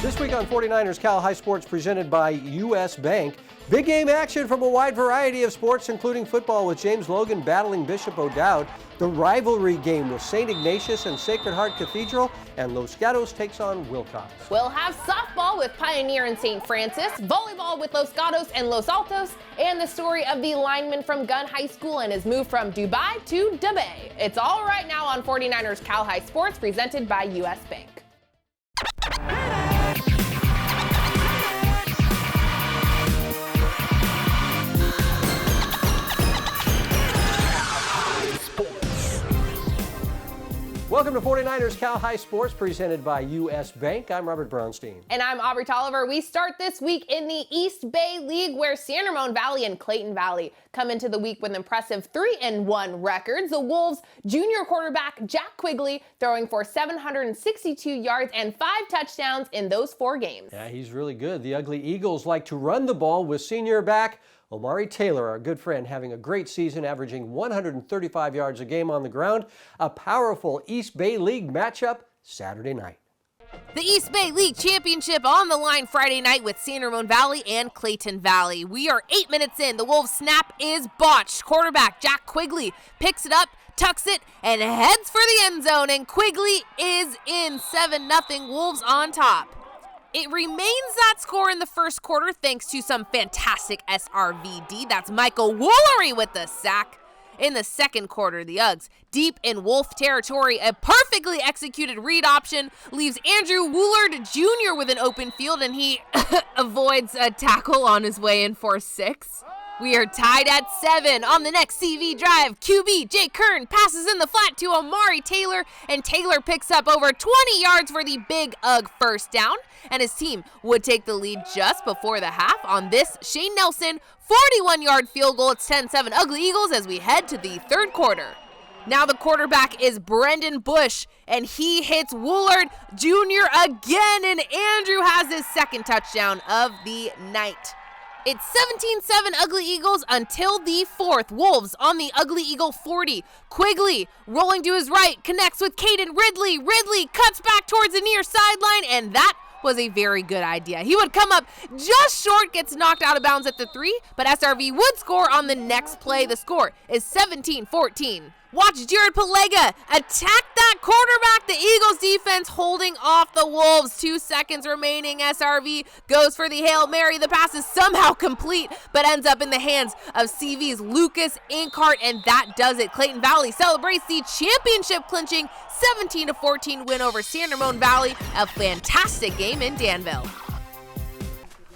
This week on 49ers Cal High Sports presented by U.S. Bank. Big game action from a wide variety of sports, including football with James Logan battling Bishop O'Dowd. The rivalry game with St. Ignatius and Sacred Heart Cathedral, and Los Gatos takes on Wilcox. We'll have softball with Pioneer and St. Francis, volleyball with Los Gatos and Los Altos, and the story of the lineman from Gunn High School and his move from Dubai to Dubai. It's all right now on 49ers Cal High Sports presented by U.S. Bank. Welcome to 49ers Cal High Sports presented by U.S. Bank. I'm Robert Brownstein. And I'm Aubrey Tolliver. We start this week in the East Bay League, where San Ramon Valley and Clayton Valley come into the week with impressive 3-1 records. The Wolves' junior quarterback Jack Quigley throwing for 762 yards and 5 touchdowns in those 4 games. Yeah, he's really good. The Ugly Eagles like to run the ball with senior back Omari Taylor, our good friend, having a great season, averaging 135 yards a game on the ground. A powerful East Bay League matchup Saturday night. The East Bay League Championship on the line Friday night with San Ramon Valley and Clayton Valley. We are 8 minutes in. The Wolves' snap is botched. Quarterback Jack Quigley picks it up, tucks it, and heads for the end zone, and Quigley is in. 7-0, Wolves on top. It remains that score in the first quarter thanks to some fantastic SRVD. That's Michael Woolery with the sack. In the second quarter, the Uggs, deep in Wolf territory, a perfectly executed read option leaves Andrew Woolard Jr. with an open field, and he avoids a tackle on his way in for 6. We are tied at 7 on the next CV drive. QB Jake Kern passes in the flat to Omari Taylor, and Taylor picks up over 20 yards for the big Ugg first down, and his team would take the lead just before the half on this Shane Nelson 41-yard field goal. It's 10-7 Ugly Eagles as we head to the third quarter. Now the quarterback is Brendan Bush, and he hits Woolard Jr. again, and Andrew has his second touchdown of the night. It's 17-7 Ugly Eagles until the fourth. Wolves on the Ugly Eagle 40. Quigley rolling to his right, connects with Caden Ridley. Ridley cuts back towards the near sideline, and that was a very good idea. He would come up just short, gets knocked out of bounds at the 3, but SRV would score on the next play. The score is 17-14. Watch Jared Palega attack that quarterback. The Eagles defense holding off the Wolves. 2 seconds remaining. SRV goes for the Hail Mary. The pass is somehow complete, but ends up in the hands of CV's Lucas Inkart, and that does it. Clayton Valley celebrates the championship clinching 17-14 win over San Ramon Valley. A fantastic game in Danville.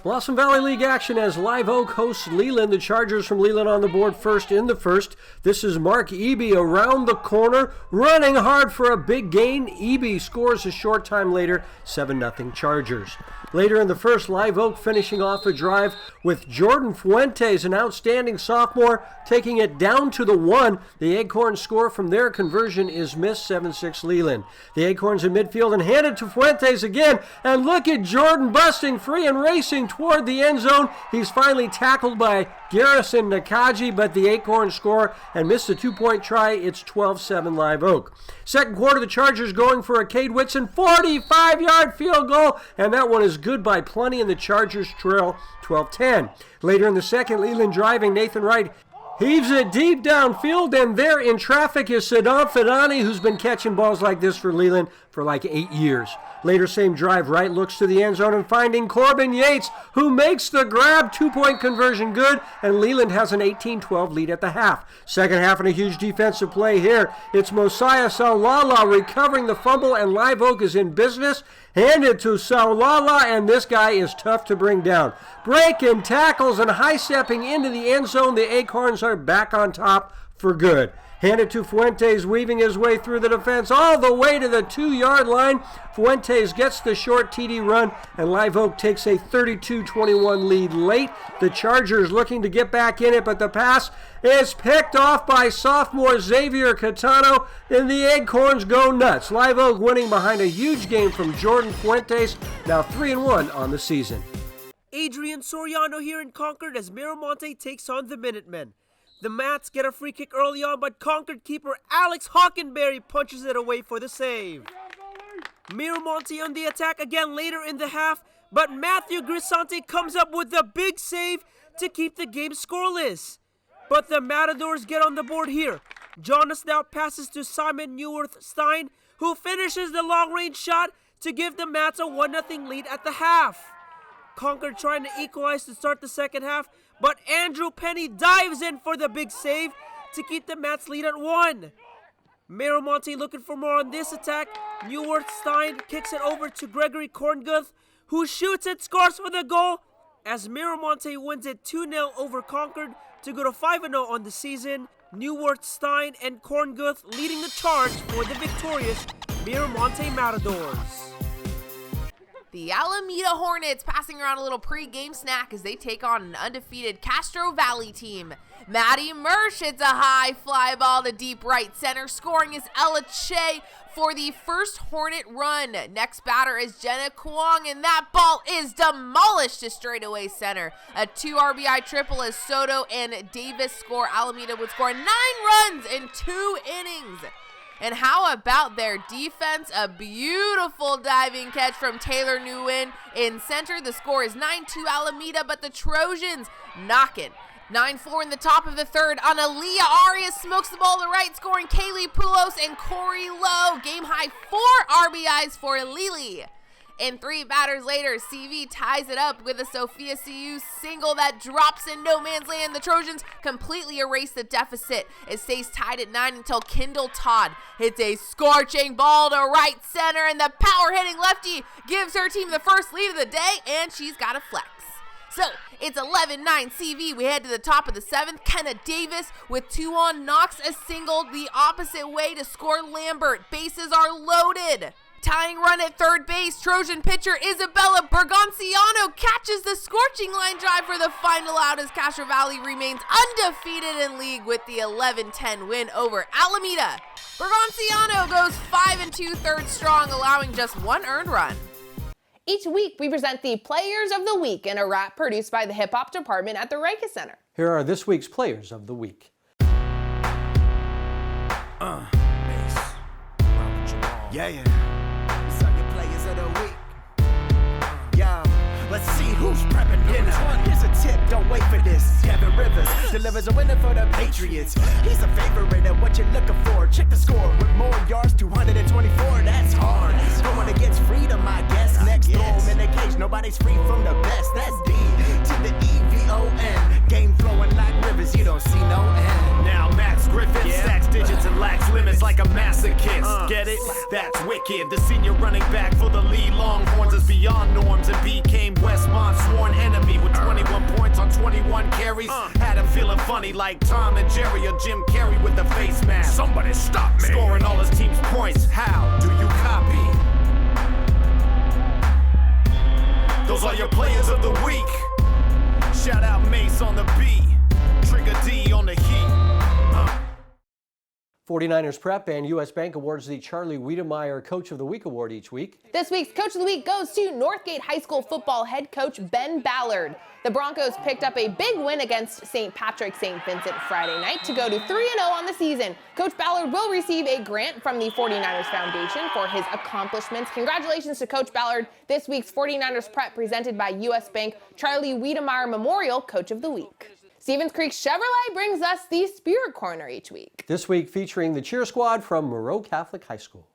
Blossom Valley League action as Live Oak hosts Leland. The Chargers from Leland on the board first in the first. This is Mark Eby around the corner, running hard for a big gain. Eby scores a short time later, 7-0 Chargers. Later in the first, Live Oak finishing off a drive with Jordan Fuentes, an outstanding sophomore, taking it down to the 1. The Acorns score from their conversion is missed, 7-6 Leland. The Acorns in midfield and handed to Fuentes again, and look at Jordan busting free and racing toward the end zone. He's finally tackled by Garrison Nakaji, but the Acorns score and miss a 2-point try. It's 12-7 Live Oak. Second quarter, the Chargers going for a Cade Whitson 45-yard field goal, and that one is good by plenty, and the Chargers trail 12-10. Later in the second, Leland driving, Nathan Wright heaves it deep downfield, and there in traffic is Saddam Fidani, who's been catching balls like this for Leland for like 8 years. Later, same drive, Wright looks to the end zone and finding Corbin Yates, who makes the grab. 2-point conversion good, and Leland has an 18-12 lead at the half. Second half and a huge defensive play here. It's Mosiah Saulala recovering the fumble, and Live Oak is in business. Handed to Saulala, and this guy is tough to bring down. Breaking tackles and high-stepping into the end zone. The Acorns are back on top for good. Handed to Fuentes, weaving his way through the defense all the way to the 2-yard line. Fuentes gets the short TD run, and Live Oak takes a 32-21 lead late. The Chargers looking to get back in it, but the pass is picked off by sophomore Xavier Catano, and the Acorns go nuts. Live Oak winning behind a huge game from Jordan Fuentes, now 3-1 on the season. Adrian Soriano here in Concord as Miramonte takes on the Minutemen. The Mats get a free kick early on, but Concord keeper Alex Hockenberry punches it away for the save. Miramonte on the attack again later in the half, but Matthew Grisante comes up with a big save to keep the game scoreless. But the Matadors get on the board here. Jonas now passes to Simon Neuwirth-Stein, who finishes the long-range shot to give the Mats a 1-0 lead at the half. Concord trying to equalize to start the second half, but Andrew Penny dives in for the big save to keep the Mats lead at 1. Miramonte looking for more on this attack. Neuwirth-Stein kicks it over to Gregory Kornguth, who shoots and scores for the goal as Miramonte wins it 2-0 over Concord to go to 5-0 on the season. Neuwirth-Stein and Kornguth leading the charge for the victorious Miramonte Matadors. The Alameda Hornets passing around a little pre-game snack as they take on an undefeated Castro Valley team. Maddie Mersch hits a high fly ball to deep right center. Scoring is Ella Che for the first Hornet run. Next batter is Jenna Kwong, and that ball is demolished to straightaway center. A 2 RBI triple as Soto and Davis score. Alameda would score 9 runs in 2 innings. And how about their defense? A beautiful diving catch from Taylor Nguyen in center. The score is 9-2 Alameda, but the Trojans knocking. 9-4 in the top of the third. Analia Arias smokes the ball to right, scoring Kaylee Poulos and Corey Lowe. Game high 4 RBIs for Lily. And 3 batters later, CV ties it up with a Sophia Siu single that drops in no man's land. The Trojans completely erase the deficit. It stays tied at 9 until Kendall Todd hits a scorching ball to right center, and the power-hitting lefty gives her team the first lead of the day, and she's got a flex. So, it's 11-9 CV. We head to the top of the 7th. Kenna Davis with 2 on knocks a single the opposite way to score Lambert. Bases are loaded. Tying run at third base, Trojan pitcher Isabella Bergonciano catches the scorching line drive for the final out as Castro Valley remains undefeated in league with the 11-10 win over Alameda. Bergonciano goes 5 2/3 strong, allowing just 1 earned run. Each week, we present the Players of the Week in a wrap produced by the Hip Hop Department at the Reicha Center. Here are this week's Players of the Week. Yeah. These are your Players of the Week. Yeah. Let's see who's prepping dinner. Here's a tip, don't wait for this. Kevin Rivers delivers a winner for the Patriots. He's a favorite at what you're looking for. Check the score with more yards, 224. That's hard. Going against freedom, I guess. Next throw him in the cage. Nobody's free from the best. That's D to the EVON. Game flowing like rivers, you don't see no end. Now Max Griffin stacks digits and lacks limits like a masochist. Get it? That's wicked. The senior running back for the Lee Longhorns is beyond norms and became Westmont's sworn enemy with 21 points on 21 carries. Had him feeling funny like Tom and Jerry or Jim Carrey with the face mask. Somebody stop me. Scoring all his team's points. How do you copy? Those are your Players of the Week. Shout out Mace on the beat. Trigger D on the heat. 49ers Prep and U.S. Bank awards the Charlie Wiedemeyer Coach of the Week award each week. This week's Coach of the Week goes to Northgate High School football head coach Ben Ballard. The Broncos picked up a big win against St. Patrick St. Vincent Friday night to go to 3-0 on the season. Coach Ballard will receive a grant from the 49ers Foundation for his accomplishments. Congratulations to Coach Ballard. This week's 49ers Prep presented by U.S. Bank Charlie Wiedemeyer Memorial Coach of the Week. Stevens Creek Chevrolet brings us the Spirit Corner each week. This week featuring the cheer squad from Moreau Catholic High School.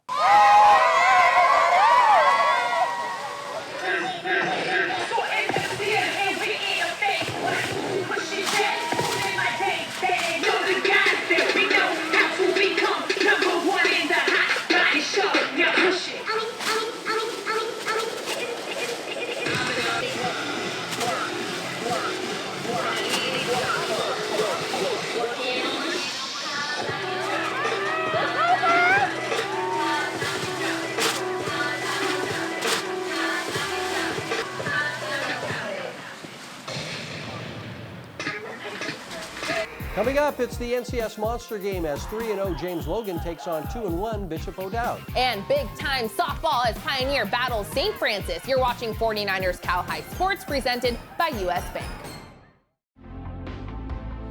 Coming up, it's the NCS Monster Game as 3-0 James Logan takes on 2-1 Bishop O'Dowd. And big-time softball as Pioneer battles St. Francis. You're watching 49ers Cal High Sports presented by U.S. Bank.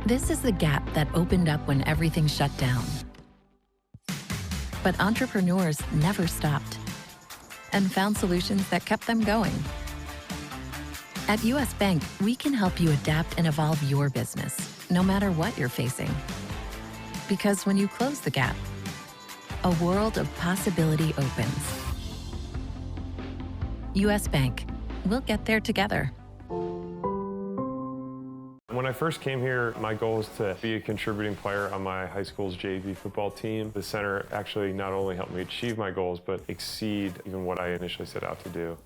This is the gap that opened up when everything shut down. But entrepreneurs never stopped. and found solutions that kept them going. At US Bank, we can help you adapt and evolve your business, no matter what you're facing. Because when you close the gap, a world of possibility opens. US Bank, we'll get there together. When I first came here, my goal was to be a contributing player on my high school's JV football team. The center actually not only helped me achieve my goals, but exceed even what I initially set out to do.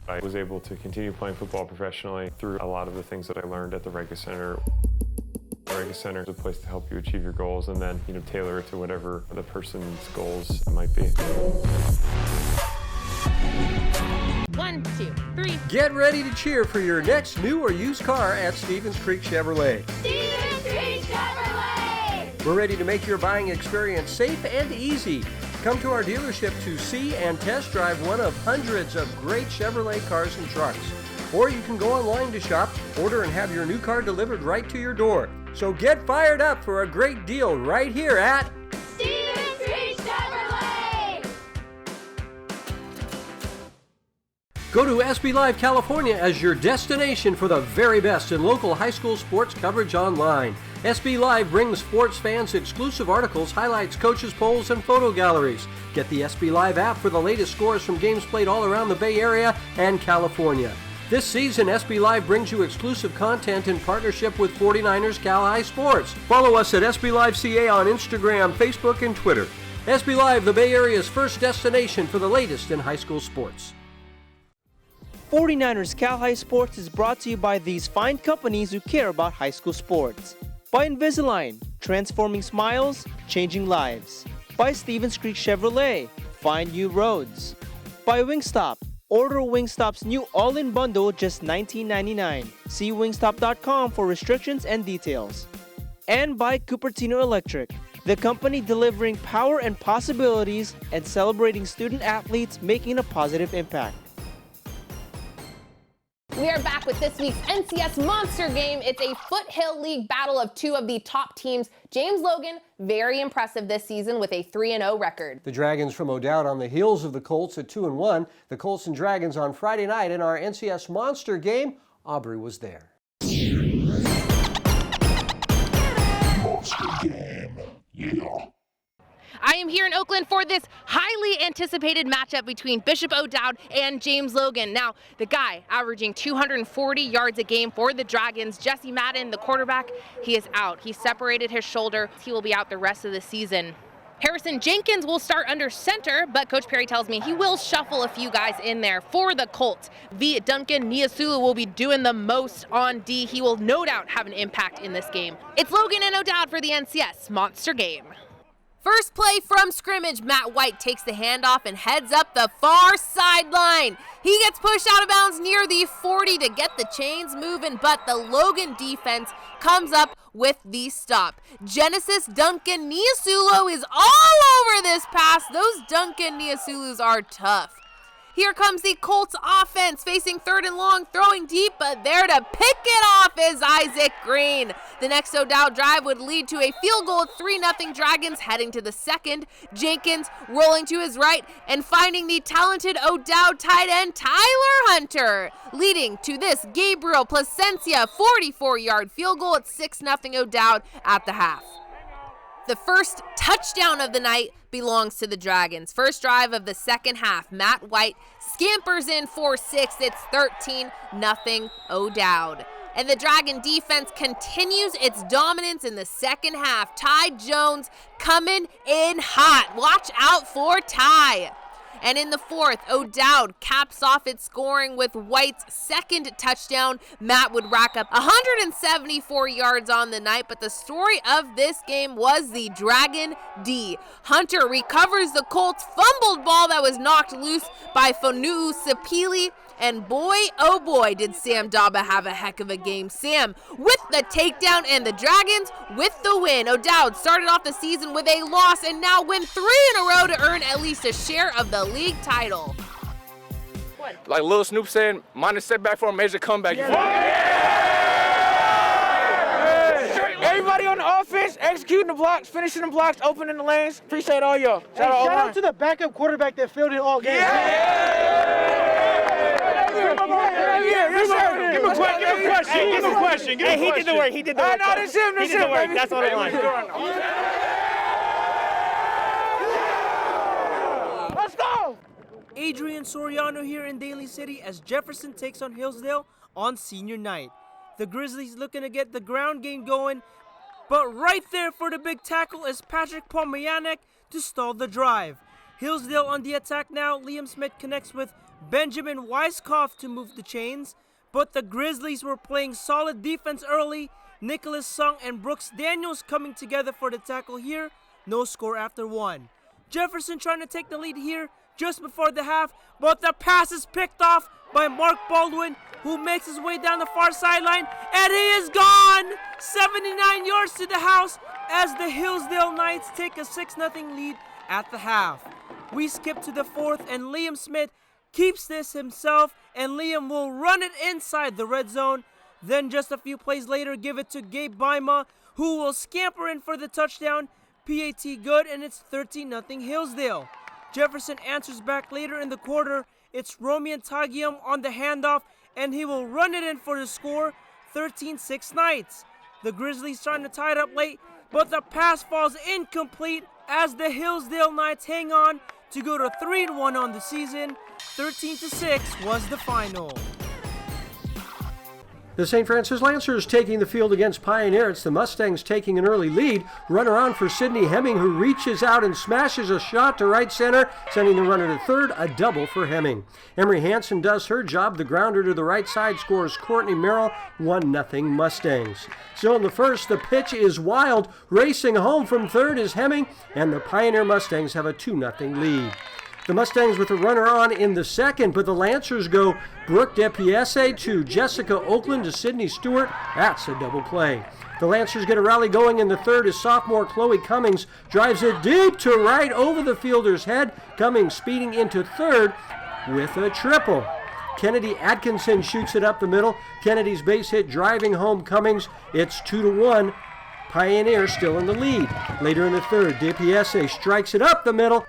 I was able to continue playing football professionally through a lot of the things that I learned at the Rega Center. The Rega Center is a place to help you achieve your goals and then, tailor it to whatever the person's goals might be. 1, 2, 3. Get ready to cheer for your next new or used car at Stevens Creek Chevrolet. Stevens Creek Chevrolet! We're ready to make your buying experience safe and easy. Come to our dealership to see and test drive one of hundreds of great Chevrolet cars and trucks. Or you can go online to shop, order, and have your new car delivered right to your door. So get fired up for a great deal right here at Stevens Creek Chevrolet! Go to SB Live California as your destination for the very best in local high school sports coverage online. SB Live brings sports fans exclusive articles, highlights, coaches, polls, and photo galleries. Get the SB Live app for the latest scores from games played all around the Bay Area and California. This season, SB Live brings you exclusive content in partnership with 49ers Cal High Sports. Follow us at SB Live CA on Instagram, Facebook, and Twitter. SB Live, the Bay Area's first destination for the latest in high school sports. 49ers Cal High Sports is brought to you by these fine companies who care about high school sports. By Invisalign, transforming smiles, changing lives. By Stevens Creek Chevrolet, find new roads. By Wingstop, order Wingstop's new all-in bundle, just $19.99. See wingstop.com for restrictions and details. And by Cupertino Electric, the company delivering power and possibilities and celebrating student athletes making a positive impact. We are back with this week's NCS Monster Game. It's a Foothill League battle of two of the top teams. James Logan, very impressive this season with a 3-0 record. The Dragons from O'Dowd on the heels of the Colts at 2-1. The Colts and Dragons on Friday night in our NCS Monster Game. Aubrey was there. Monster Game, yeah. I am here in Oakland for this highly anticipated matchup between Bishop O'Dowd and James Logan. Now, the guy averaging 240 yards a game for the Dragons, Jesse Madden, the quarterback, he is out. He separated his shoulder. He will be out the rest of the season. Harrison Jenkins will start under center, but Coach Perry tells me he will shuffle a few guys in there for the Colts. Duncan Niasulu will be doing the most on D. He will no doubt have an impact in this game. It's Logan and O'Dowd for the NCS Monster Game. First play from scrimmage, Matt White takes the handoff and heads up the far sideline. He gets pushed out of bounds near the 40 to get the chains moving, but the Logan defense comes up with the stop. Genesis Duncan Niasulu is all over this pass. Those Duncan Niasulus are tough. Here comes the Colts offense facing 3rd and long, throwing deep, but there to pick it off is Isaac Green. The next O'Dowd drive would lead to a field goal at 3-0 Dragons heading to the second. Jenkins rolling to his right and finding the talented O'Dowd tight end Tyler Hunter, leading to this Gabriel Placencia 44-yard field goal at 6-0 O'Dowd at the half. The first touchdown of the night belongs to the Dragons. First drive of the second half, Matt White scampers in for 6. It's 13-0 O'Dowd. And the Dragon defense continues its dominance in the second half. Ty Jones coming in hot. Watch out for Ty. And in the fourth, O'Dowd caps off its scoring with White's second touchdown. Matt would rack up 174 yards on the night, but the story of this game was the Dragon D. Hunter recovers the Colts' fumbled ball that was knocked loose by Fonuu Sapili. And boy, oh boy, did Sam Daba have a heck of a game. Sam with the takedown and the Dragons with the win. O'Dowd started off the season with a loss and now win 3 in a row to earn at least a share of the league title. Like Lil Snoop said, minor setback for a major comeback. Yeah. Everybody on the offense. defense, executing the blocks, finishing the blocks, opening the lanes. Appreciate all y'all. Shout out to the backup quarterback that filled in all games. Give him a question. Hey, he did the work. No, this him, baby. That's all I want. Let's go. Adrian Soriano here in Daly City as Jefferson takes on Hillsdale on senior night. The Grizzlies looking to get the ground game going, but right there for the big tackle is Patrick Pomianek to stall the drive. Hillsdale on the attack now. Liam Smith connects with Benjamin Weiskopf to move the chains, but the Grizzlies were playing solid defense early. Nicholas Sung and Brooks Daniels coming together for the tackle here. No score after one. Jefferson trying to take the lead here just before the half, but the pass is picked off by Mark Baldwin, who makes his way down the far sideline, and he is gone! 79 yards to the house as the Hillsdale Knights take a 6-0 lead at the half. We skip to the fourth, and Liam Smith keeps this himself, and Liam will run it inside the red zone. Then just a few plays later, give it to Gabe Bima, who will scamper in for the touchdown. PAT good, and it's 13-0 Hillsdale. Jefferson answers back later in the quarter. It's Romian Tagium on the handoff, and he will run it in for the score, 13-6 Knights. The Grizzlies trying to tie it up late, but the pass falls incomplete as the Hillsdale Knights hang on to go to 3-1 on the season. 13-6 was the final. The St. Francis Lancers taking the field against Pioneer. It's the Mustangs taking an early lead. Run around for Sidney Hemming, who reaches out and smashes a shot to right center, sending the runner to third, a double for Hemming. Emery Hansen does her job. The grounder to the right side scores Courtney Merrill, 1-0 Mustangs. Still in the first, the pitch is wild. Racing home from third is Hemming, and the Pioneer Mustangs have a 2-0 lead. The Mustangs with a runner on in the second, but the Lancers go Brooke DePiese to Jessica Oakland to Sydney Stewart. That's a double play. The Lancers get a rally going in the third as sophomore Chloe Cummings drives it deep to right over the fielder's head. Cummings speeding into third with a triple. Kennedy Atkinson shoots it up the middle. Kennedy's base hit driving home Cummings. It's 2-1. Pioneer still in the lead. Later in the third, DePiese strikes it up the middle.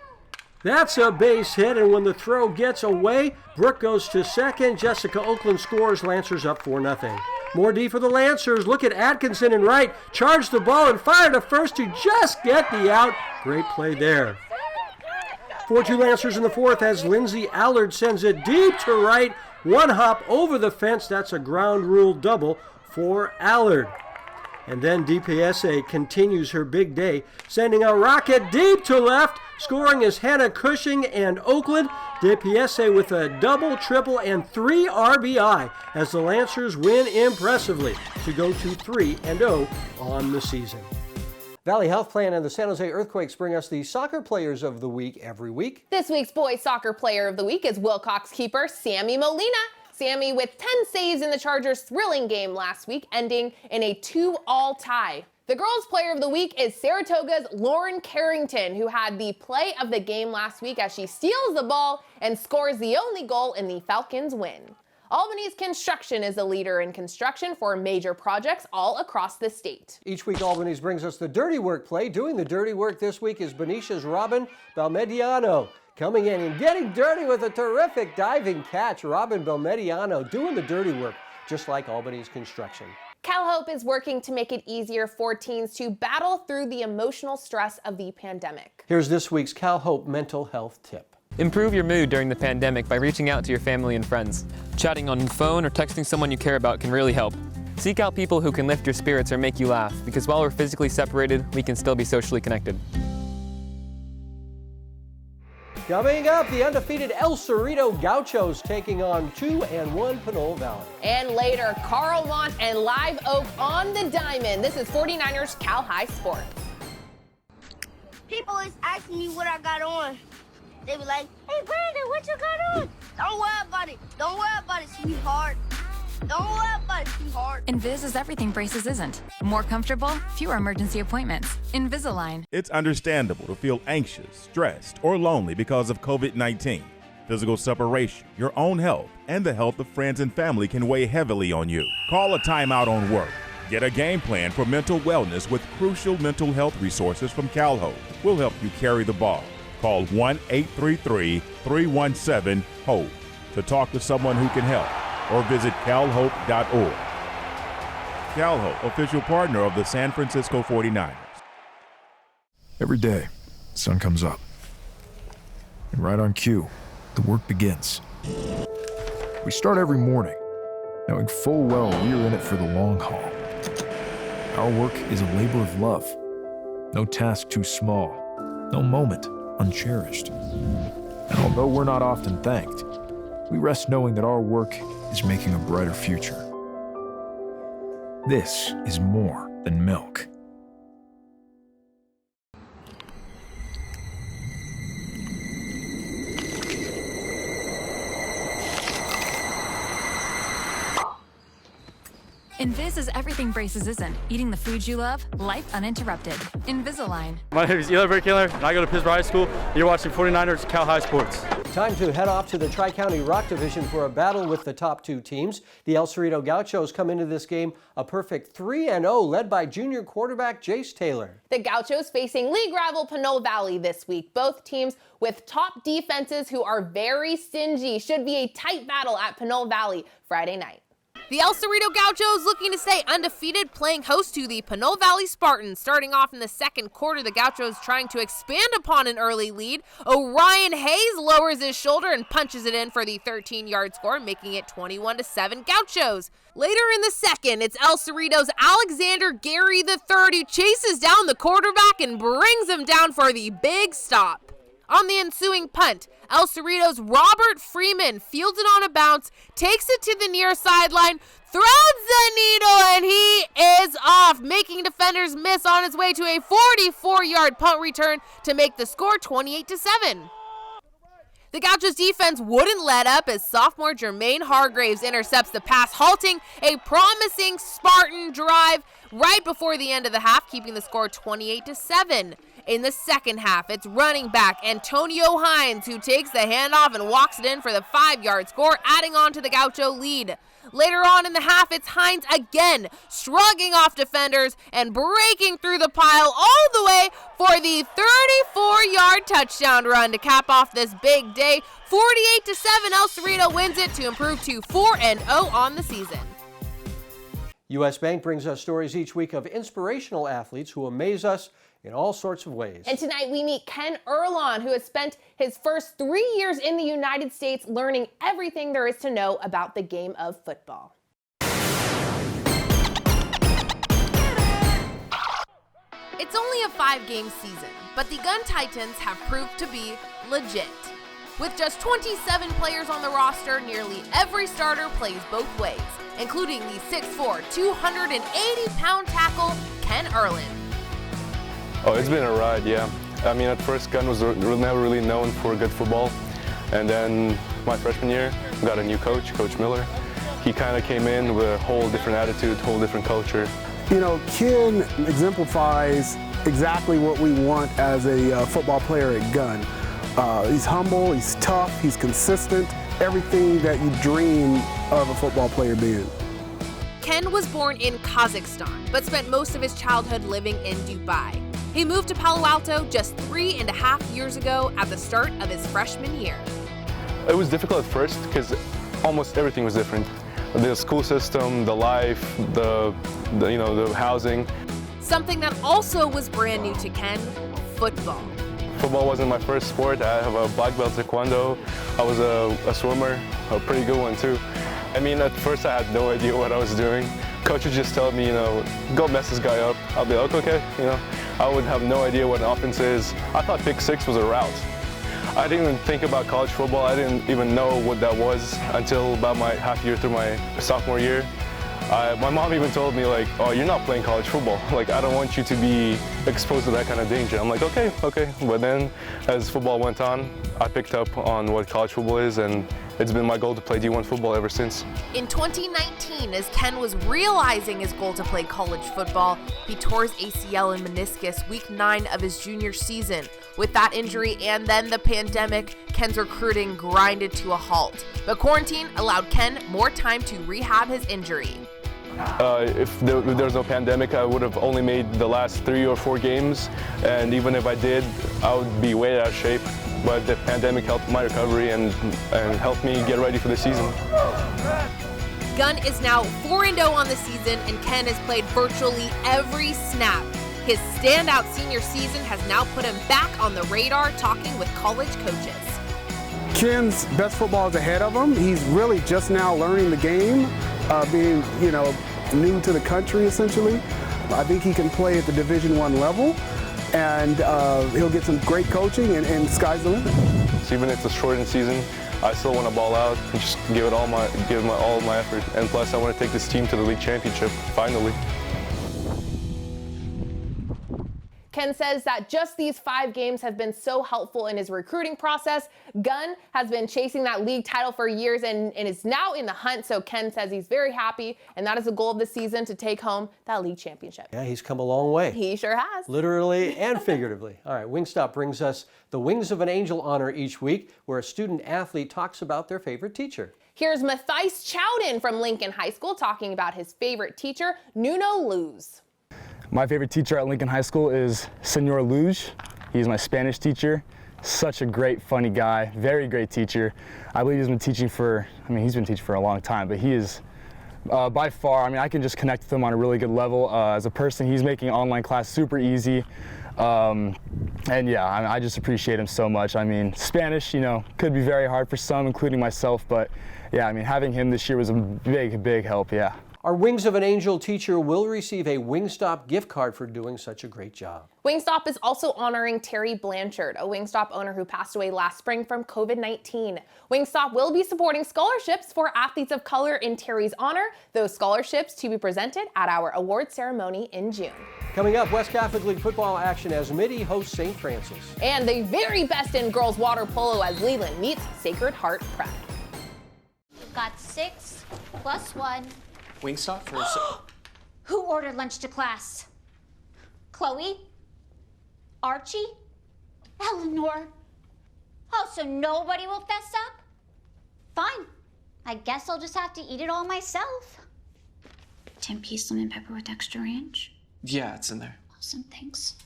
That's a base hit, and when the throw gets away, Brooke goes to second. Jessica Oakland scores. Lancers up 4-0. More D for the Lancers. Look at Atkinson and right. Charged the ball and fired to first to just get the out. Great play there. 4-2 Lancers in the fourth as Lindsay Allard sends it deep to right. One hop over the fence. That's a ground rule double for Allard. And then DPSA continues her big day, sending a rocket deep to left. Scoring is Hannah Cushing and Oakland. DPSA with a double, triple, and 3 RBI as the Lancers win impressively to go to 3-0 on the season. Valley Health Plan and the San Jose Earthquakes bring us the soccer players of the week every week. This week's boys soccer player of the week is Wilcox keeper Sammy Molina. Sammy with 10 saves in the Chargers' thrilling game last week, ending in a 2-all tie. The girls' player of the week is Saratoga's Lauren Carrington, who had the play of the game last week as she steals the ball and scores the only goal in the Falcons' win. Albany's Construction is a leader in construction for major projects all across the state. Each week, Albany's brings us the dirty work play. Doing the dirty work this week is Benicia's Robin Balmediano. Coming in and getting dirty with a terrific diving catch. Robin Belmediano doing the dirty work, just like Albany's Construction. CalHOPE is working to make it easier for teens to battle through the emotional stress of the pandemic. Here's this week's CalHOPE mental health tip. Improve your mood during the pandemic by reaching out to your family and friends. Chatting on the phone or texting someone you care about can really help. Seek out people who can lift your spirits or make you laugh, because while we're physically separated, we can still be socially connected. Coming up, the undefeated El Cerrito Gauchos taking on 2-1 Pinole Valley. And later, Carl Mont and Live Oak on the diamond. This is 49ers Cal High Sports. People always ask me what I got on. They be like, hey, Brandon, what you got on? Don't worry about it. Don't worry about it, sweetheart. Don't worry about it, sweetheart. Invis is everything braces isn't. More comfortable, fewer emergency appointments. Invisalign. It's understandable to feel anxious, stressed, or lonely because of COVID-19. Physical separation, your own health, and the health of friends and family can weigh heavily on you. Call a timeout on work. Get a game plan for mental wellness with crucial mental health resources from CALHOPE. We'll help you carry the ball. Call 1-833-317-HOPE to talk to someone who can help, or visit calhope.org. CALHOPE, official partner of the San Francisco 49ers. Every day, the sun comes up. And right on cue, the work begins. We start every morning, knowing full well we're in it for the long haul. Our work is a labor of love. No task too small, no moment uncherished. And although we're not often thanked, we rest knowing that our work is making a brighter future. This is more than milk. Invis is everything braces isn't. Eating the food you love, life uninterrupted. Invisalign. My name is Eli Berkiller, and I go to Pittsburgh High School. You're watching 49ers Cal High Sports. Time to head off to the Tri-County Rock Division for a battle with the top two teams. The El Cerrito Gauchos come into this game a perfect 3-0, led by junior quarterback Jace Taylor. The Gauchos facing league rival Pinole Valley this week. Both teams with top defenses who are very stingy. Should be a tight battle at Pinole Valley Friday night. The El Cerrito Gauchos looking to stay undefeated, playing host to the Pinole Valley Spartans. Starting off in the second quarter, the Gauchos trying to expand upon an early lead. Orion Hayes lowers his shoulder and punches it in for the 13-yard score, making it 21-7 Gauchos. Later in the second, it's El Cerrito's Alexander Gary III who chases down the quarterback and brings him down for the big stop. On the ensuing punt, El Cerrito's Robert Freeman fields it on a bounce, takes it to the near sideline, threads the needle, and he is off, making defenders miss on his way to a 44-yard punt return to make the score 28-7. The Gauchos defense wouldn't let up as sophomore Jermaine Hargraves intercepts the pass, halting a promising Spartan drive right before the end of the half, keeping the score 28-7. In the second half, it's running back Antonio Hines who takes the handoff and walks it in for the 5-yard score, adding on to the Gaucho lead. Later on in the half, it's Hines again, shrugging off defenders and breaking through the pile all the way for the 34-yard touchdown run to cap off this big day. 48-7, El Cerrito wins it to improve to 4-0 on the season. U.S. Bank brings us stories each week of inspirational athletes who amaze us in all sorts of ways. And tonight we meet Ken Erlon, who has spent his first 3 years in the United States learning everything there is to know about the game of football. It's only a 5-game season, but the Gun Titans have proved to be legit. With just 27 players on the roster, nearly every starter plays both ways, including the 6'4", 280-pound tackle, Ken Erlon. Oh, it's been a ride, yeah. I mean, at first, Gun was never really known for good football. And then my freshman year, we got a new coach, Coach Miller. He kind of came in with a whole different attitude, whole different culture. You know, Ken exemplifies exactly what we want as a football player at Gun. He's humble, he's tough, he's consistent, everything that you dream of a football player being. Ken was born in Kazakhstan, but spent most of his childhood living in Dubai. He moved to Palo Alto just 3.5 years ago at the start of his freshman year. It was difficult at first because almost everything was different. The school system, the life, the housing. Something that also was brand new to Ken, football. Football wasn't my first sport. I have a black belt taekwondo. I was a swimmer, a pretty good one too. I mean, at first I had no idea what I was doing. Coach would just tell me, go mess this guy up. I'll be like, okay, I would have no idea what an offense is. I thought pick six was a route. I didn't even think about college football. I didn't even know what that was until about my half year through my sophomore year. My mom even told me, like, oh, you're not playing college football. Like, I don't want you to be exposed to that kind of danger. I'm like, okay. But then as football went on, I picked up on what college football is, and it's been my goal to play D1 football ever since. In 2019, as Ken was realizing his goal to play college football, he tore his ACL and meniscus week 9 of his junior season. With that injury and then the pandemic, Ken's recruiting grinded to a halt. But quarantine allowed Ken more time to rehab his injury. If there was no pandemic, I would have only made the last 3 or 4 games, and even if I did, I would be way out of shape. But the pandemic helped my recovery and helped me get ready for the season. Gunn is now 4-0 on the season, and Ken has played virtually every snap. His standout senior season has now put him back on the radar, talking with college coaches. Ken's best football is ahead of him. He's really just now learning the game, being, new to the country, essentially. I think he can play at the Division I level, and he'll get some great coaching, and sky's the limit. So even if it's a shortened season, I still want to ball out and just give all my effort. And plus, I want to take this team to the league championship, finally. Ken says that just these 5 games have been so helpful in his recruiting process. Gunn has been chasing that league title for years and is now in the hunt, so Ken says he's very happy, and that is the goal of the season, to take home that league championship. Yeah, he's come a long way. He sure has. Literally and figuratively. All right, Wingstop brings us the Wings of an Angel honor each week, where a student athlete talks about their favorite teacher. Here's Mathias Chowden from Lincoln High School talking about his favorite teacher, Nuno Luz. My favorite teacher at Lincoln High School is Senor Luge. He's my Spanish teacher. Such a great, funny guy, very great teacher. I believe he's been teaching for a long time, but he is by far, I can just connect with him on a really good level. As a person, he's making online class super easy. And yeah, I just appreciate him so much. Spanish, could be very hard for some, including myself, but yeah, having him this year was a big help, yeah. Our Wings of an Angel teacher will receive a Wingstop gift card for doing such a great job. Wingstop is also honoring Terry Blanchard, a Wingstop owner who passed away last spring from COVID-19. Wingstop will be supporting scholarships for athletes of color in Terry's honor, those scholarships to be presented at our award ceremony in June. Coming up, West Catholic League football action as Mitty hosts St. Francis. And the very best in girls water polo as Leland meets Sacred Heart Prep. We've got 6 plus 1. Wingstop for Who ordered lunch to class? Chloe? Archie? Eleanor? Oh, so nobody will fess up? Fine. I guess I'll just have to eat it all myself. 10-piece lemon pepper with extra ranch? Yeah, it's in there. Awesome, thanks.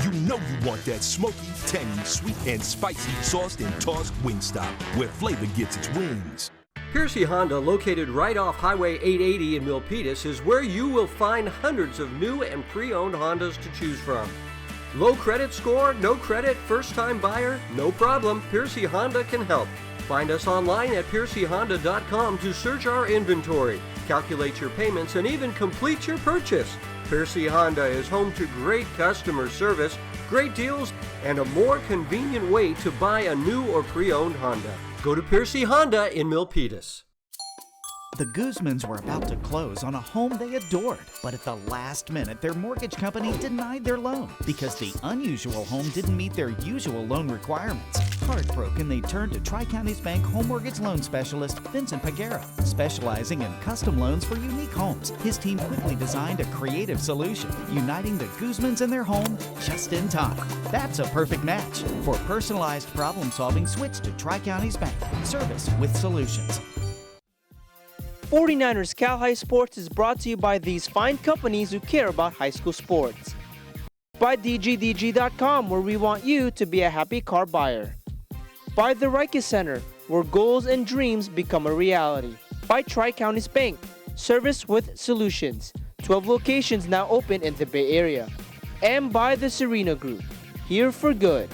You know you want that smoky, tangy, sweet, and spicy sauced and tossed Wingstop, where flavor gets its wings. Piercy Honda, located right off Highway 880 in Milpitas, is where you will find hundreds of new and pre-owned Hondas to choose from. Low credit score, no credit, first-time buyer? No problem, Piercy Honda can help. Find us online at piercyhonda.com to search our inventory, calculate your payments, and even complete your purchase. Piercy Honda is home to great customer service, great deals, and a more convenient way to buy a new or pre-owned Honda. Go to Piercy Honda in Milpitas. The Guzmans were about to close on a home they adored, but at the last minute, their mortgage company denied their loan because the unusual home didn't meet their usual loan requirements. Heartbroken, they turned to Tri-Counties Bank home mortgage loan specialist Vincent Pagara, specializing in custom loans for unique homes. His team quickly designed a creative solution, uniting the Guzmans and their home just in time. That's a perfect match. For personalized problem solving, switch to Tri-Counties Bank. Service with solutions. 49ers Cal High Sports is brought to you by these fine companies who care about high school sports. By DGDG.com, where we want you to be a happy car buyer. By the Reiki Center, where goals and dreams become a reality. By Tri-Counties Bank, service with solutions. 12 locations now open in the Bay Area. And by the Serena Group, here for good.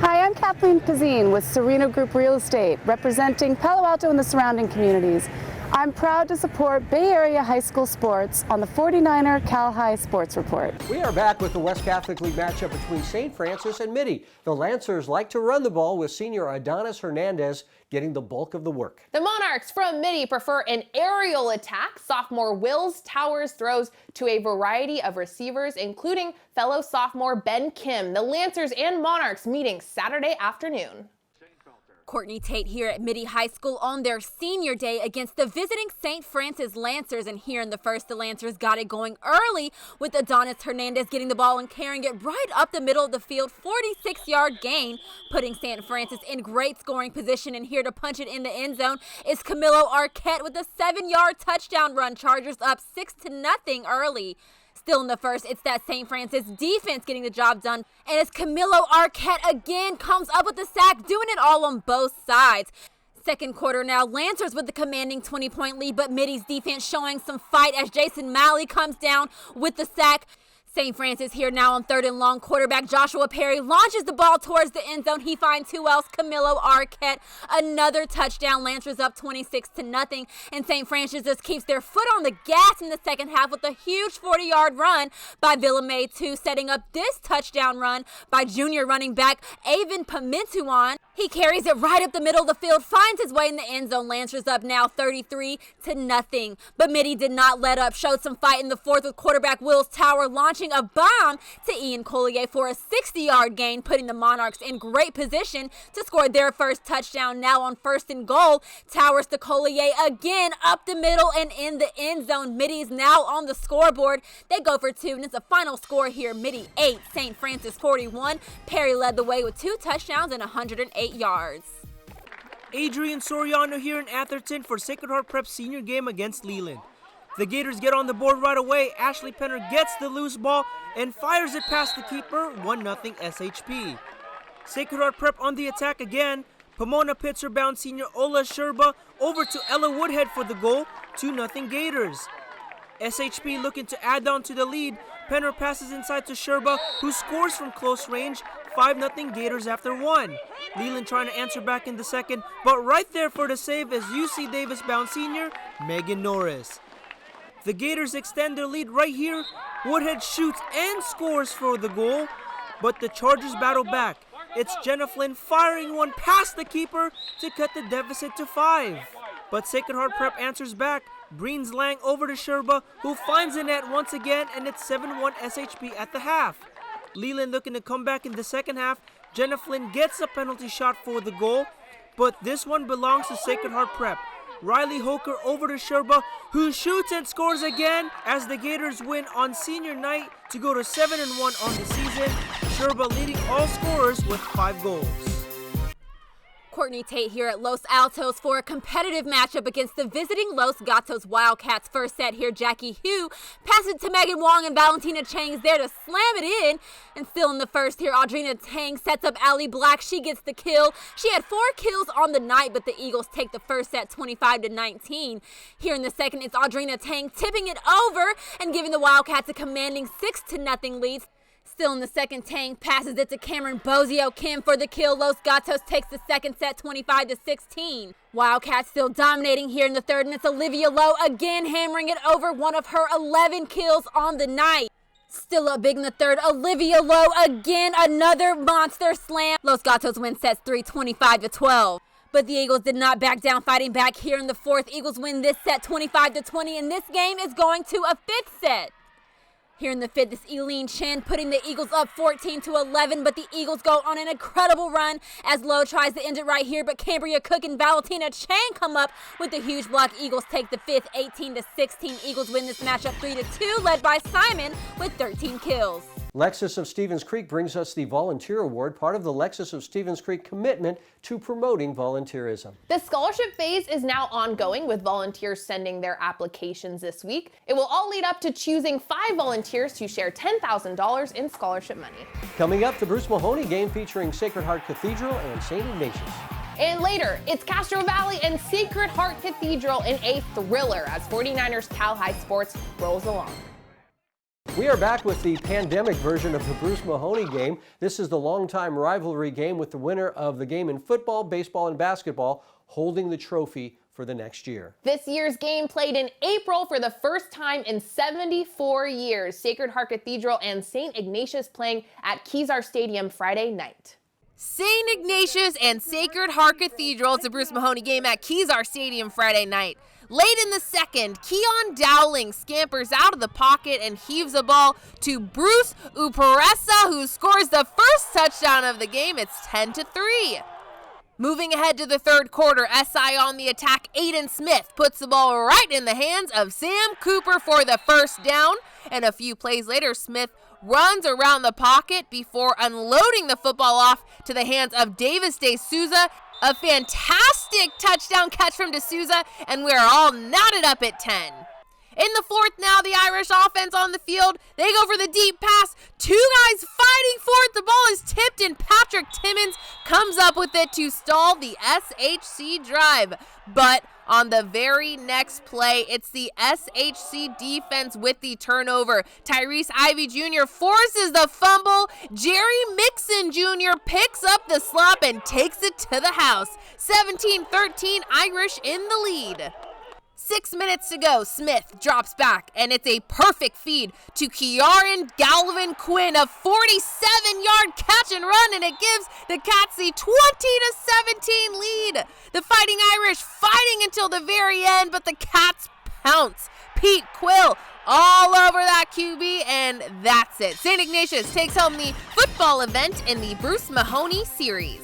Hi, I'm Kathleen Pazine with Serena Group Real Estate, representing Palo Alto and the surrounding communities. I'm proud to support Bay Area high school sports on the 49er Cal High Sports Report. We are back with the West Catholic League matchup between St. Francis and Mitty. The Lancers like to run the ball, with senior Adonis Hernandez getting the bulk of the work. The Monarchs from Mitty prefer an aerial attack. Sophomore Wills Towers throws to a variety of receivers, including fellow sophomore Ben Kim. The Lancers and Monarchs meeting Saturday afternoon. Courtney Tate here at Mitty High School on their senior day against the visiting St. Francis Lancers. And here in the first, the Lancers got it going early with Adonis Hernandez getting the ball and carrying it right up the middle of the field. 46-yard gain, putting St. Francis in great scoring position. And here to punch it in the end zone is Camilo Arquette with a 7-yard touchdown run. Chargers up 6-0 early. Still in the first, it's that St. Francis defense getting the job done. And as Camilo Arquette again comes up with the sack, doing it all on both sides. Second quarter now, Lancers with the commanding 20-point lead, but Mitty's defense showing some fight as Jason Malley comes down with the sack. St. Francis here now on 3rd and long. Quarterback Joshua Perry launches the ball towards the end zone. He finds who else? Camilo Arquette. Another touchdown. Lancers up 26-0. And St. Francis just keeps their foot on the gas in the second half with a huge 40-yard run by Villamay 2, setting up this touchdown run by junior running back Avon Pimentuan. He carries it right up the middle of the field, finds his way in the end zone. Lancers up now 33-0. But Mitty did not let up, showed some fight in the fourth with quarterback Wills Tower launching a bomb to Ian Collier for a 60-yard gain, putting the Monarchs in great position to score their first touchdown. Now on 1st and goal, Towers to Collier again up the middle and in the end zone. Mitty's now on the scoreboard. They go for 2, and it's a final score here. Mitty 8, St. Francis 41. Perry led the way with 2 touchdowns and 108 yards. Adrian Soriano here in Atherton for Sacred Heart Prep's senior game against Leland. The Gators get on the board right away. Ashley Penner gets the loose ball and fires it past the keeper, 1-0 SHP. Sacred Heart Prep on the attack again. Pomona pits her bound senior Ola Sherba over to Ella Woodhead for the goal, 2-0 Gators. SHP looking to add on to the lead. Penner passes inside to Sherba, who scores from close range, 5-0 Gators after 1. Leland trying to answer back in the second, but right there for the save is UC Davis bound senior Megan Norris. The Gators extend their lead right here. Woodhead shoots and scores for the goal, but the Chargers battle back. It's Jenna Flynn firing one past the keeper to cut the deficit to 5. But Sacred Heart Prep answers back. Breens Lang over to Sherba, who finds the net once again, and it's 7-1 SHP at the half. Leland looking to come back in the second half. Jenna Flynn gets a penalty shot for the goal, but this one belongs to Sacred Heart Prep. Riley Hoker over to Sherba, who shoots and scores again as the Gators win on senior night to go to 7-1 on the season. Sherba leading all scorers with 5 goals. Courtney Tate here at Los Altos for a competitive matchup against the visiting Los Gatos Wildcats. First set here, Jackie Hugh passes it to Megan Wong, and Valentina Chang's there to slam it in. And still in the first here, Audrina Tang sets up Allie Black. She gets the kill. She had 4 kills on the night, but the Eagles take the first set 25-19. Here in the second, it's Audrina Tang tipping it over and giving the Wildcats a commanding 6-0 lead. Still in the second, Tang passes it to Cameron Bozio Kim for the kill. Los Gatos takes the second set 25-16. Wildcats still dominating here in the third, and it's Olivia Lowe again hammering it over, one of her 11 kills on the night. Still up big in the third, Olivia Lowe again, another monster slam. Los Gatos win sets 3, 25-12. But the Eagles did not back down, fighting back here in the fourth. Eagles win this set 25-20, and this game is going to a 5th set. Here in the fifth, it's Eileen Chen putting the Eagles up 14-11, but the Eagles go on an incredible run as Lowe tries to end it right here, but Cambria Cook and Valentina Chen come up with a huge block. Eagles take the fifth, 18-16. Eagles win this matchup 3-2, led by Simon with 13 kills. Lexus of Stevens Creek brings us the Volunteer Award, part of the Lexus of Stevens Creek commitment to promoting volunteerism. The scholarship phase is now ongoing, with volunteers sending their applications this week. It will all lead up to choosing 5 volunteers to share $10,000 in scholarship money. Coming up, the Bruce Mahoney game featuring Sacred Heart Cathedral and St. Ignatius. And later, it's Castro Valley and Sacred Heart Cathedral in a thriller as 49ers Cal High Sports rolls along. We are back with the pandemic version of the Bruce Mahoney game. This is the longtime rivalry game with the winner of the game in football, baseball, and basketball holding the trophy for the next year. This year's game played in April for the first time in 74 years. Sacred Heart Cathedral and St. Ignatius playing at Kezar Stadium Friday night. St. Ignatius and Sacred Heart Cathedral. It's a Bruce Mahoney game at Kezar Stadium Friday night. Late in the second, Keon Dowling scampers out of the pocket and heaves a ball to Bruce Uparesa, who scores the first touchdown of the game. It's 10-3. Moving ahead to the third quarter, SI on the attack. Aiden Smith puts the ball right in the hands of Sam Cooper for the first down. And a few plays later, Smith runs around the pocket before unloading the football off to the hands of Davis D'Souza. A fantastic touchdown catch from D'Souza, and we're all knotted up at 10. In the fourth now, the Irish offense on the field. They go for the deep pass. Two guys fighting for it. The ball is tipped, and Patrick Timmons comes up with it to stall the SHC drive. But on the very next play, it's the SHC defense with the turnover. Tyrese Ivey Jr. forces the fumble. Jerry Mixon Jr. picks up the slop and takes it to the house. 17-13, Irish in the lead. 6 minutes to go, Smith drops back, and it's a perfect feed to Kieran Galvin Quinn, a 47-yard catch and run, and it gives the Cats the 20-17 lead. The Fighting Irish fighting until the very end, but the Cats pounce. Pete Quill all over that QB, and that's it. St. Ignatius takes home the football event in the Bruce Mahoney series.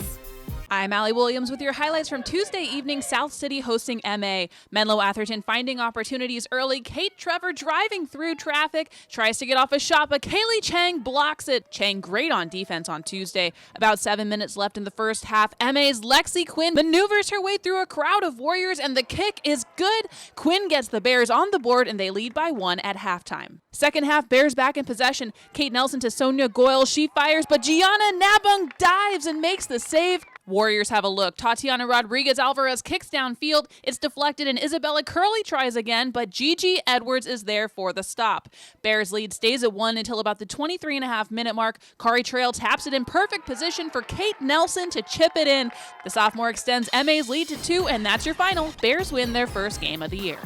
I'm Allie Williams with your highlights from Tuesday evening. South City hosting MA. Menlo Atherton finding opportunities early. Kate Trevor driving through traffic, tries to get off a shot, but Kaylee Chang blocks it. Chang great on defense on Tuesday. About 7 minutes left in the first half. MA's Lexi Quinn maneuvers her way through a crowd of Warriors, and the kick is good. Quinn gets the Bears on the board, and they lead by 1 at halftime. Second half, Bears back in possession. Kate Nelson to Sonia Goyle. She fires, but Gianna Nabung dives and makes the save. Warriors have a look. Tatiana Rodriguez Alvarez kicks downfield. It's deflected, and Isabella Curley tries again, but Gigi Edwards is there for the stop. Bears lead stays at 1 until about the 23.5-minute mark. Kari Trail taps it in perfect position for Kate Nelson to chip it in. The sophomore extends MA's lead to 2, and that's your final. Bears win their first game of the year.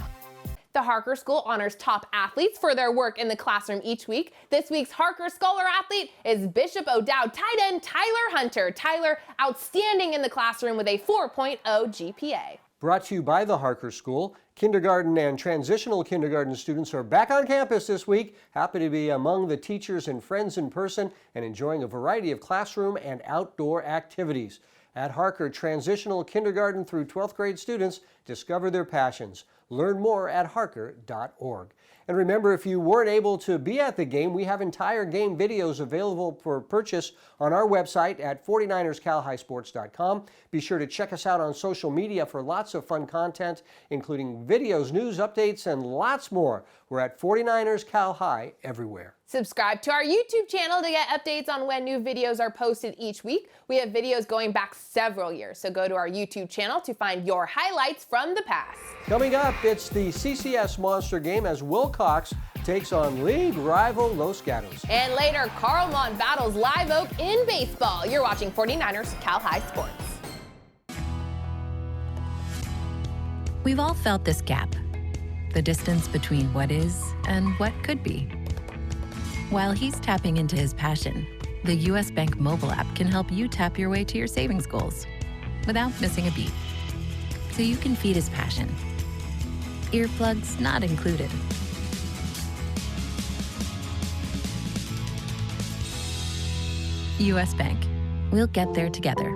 The Harker School honors top athletes for their work in the classroom each week. This week's Harker Scholar athlete is Bishop O'Dowd tight end Tyler Hunter. Tyler, outstanding in the classroom with a 4.0 GPA. Brought to you by the Harker School. Kindergarten and transitional kindergarten students are back on campus this week. Happy to be among the teachers and friends in person and enjoying a variety of classroom and outdoor activities. At Harker, transitional kindergarten through 12th grade students discover their passions. Learn more at harker.org. And remember, if you weren't able to be at the game, we have entire game videos available for purchase on our website at 49erscalhighsports.com. Be sure to check us out on social media for lots of fun content, including videos, news, updates, and lots more. We're at 49ers Cal High everywhere. Subscribe to our YouTube channel to get updates on when new videos are posted each week. We have videos going back several years, so go to our YouTube channel to find your highlights from the past. Coming up, it's the CCS Monster Game as Wilcox takes on league rival Los Gatos. And later, Carlmont battles Live Oak in baseball. You're watching 49ers Cal High Sports. We've all felt this gap, the distance between what is and what could be. While he's tapping into his passion, the U.S. Bank mobile app can help you tap your way to your savings goals without missing a beat, so you can feed his passion. Earplugs not included. U.S. Bank. We'll get there together.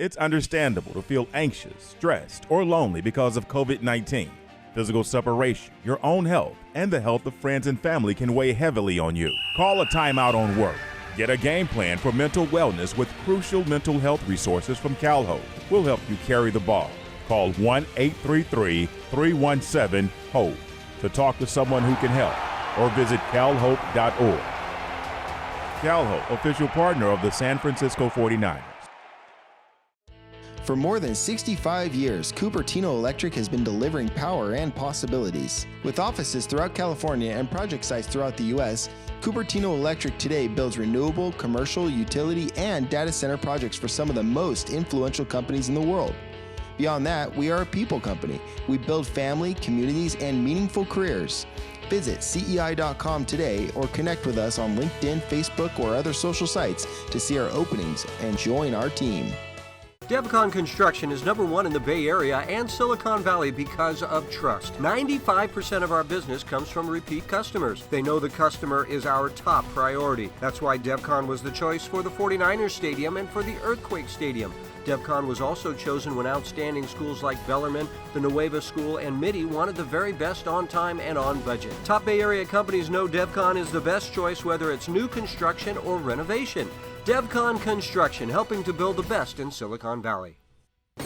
It's understandable to feel anxious, stressed, or lonely because of COVID-19. Physical separation, your own health, and the health of friends and family can weigh heavily on you. Call a timeout on work. Get a game plan for mental wellness with crucial mental health resources from CALHOPE. We'll help you carry the ball. Call 1-833-317-HOPE to talk to someone who can help, or visit CALHOPE.org. CALHOPE, official partner of the San Francisco 49ers. For more than 65 years, Cupertino Electric has been delivering power and possibilities. With offices throughout California and project sites throughout the U.S., Cupertino Electric today builds renewable, commercial, utility, and data center projects for some of the most influential companies in the world. Beyond that, we are a people company. We build family, communities, and meaningful careers. Visit CEI.com today or connect with us on LinkedIn, Facebook, or other social sites to see our openings and join our team. DevCon Construction is #1 in the Bay Area and Silicon Valley because of trust. 95% of our business comes from repeat customers. They know the customer is our top priority. That's why DevCon was the choice for the 49ers Stadium and for the Earthquake Stadium. DevCon was also chosen when outstanding schools like Bellarmine, the Nueva School, and Mitty wanted the very best on time and on budget. Top Bay Area companies know DevCon is the best choice whether it's new construction or renovation. DevCon Construction, helping to build the best in Silicon Valley.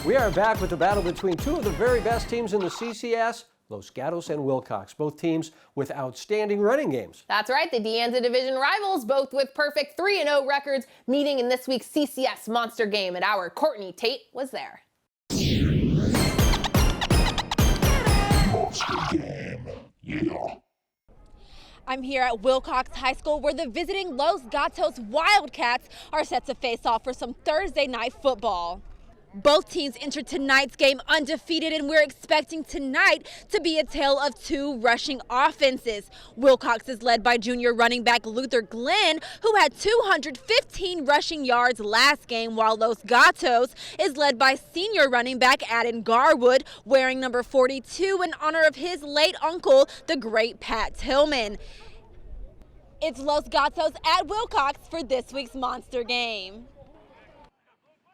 We are back with the battle between two of the very best teams in the CCS, Los Gatos and Wilcox, both teams with outstanding running games. That's right, the De Anza Division rivals, both with perfect 3-0 records, meeting in this week's CCS Monster Game, and our Courtney Tate was there. Monster Game, yeah. I'm here at Wilcox High School where the visiting Los Gatos Wildcats are set to face off for some Thursday night football. Both teams entered tonight's game undefeated, and we're expecting tonight to be a tale of two rushing offenses. Wilcox is led by junior running back Luther Glenn, who had 215 rushing yards last game, while Los Gatos is led by senior running back Adam Garwood, wearing number 42 in honor of his late uncle, the great Pat Tillman. It's Los Gatos at Wilcox for this week's Monster Game.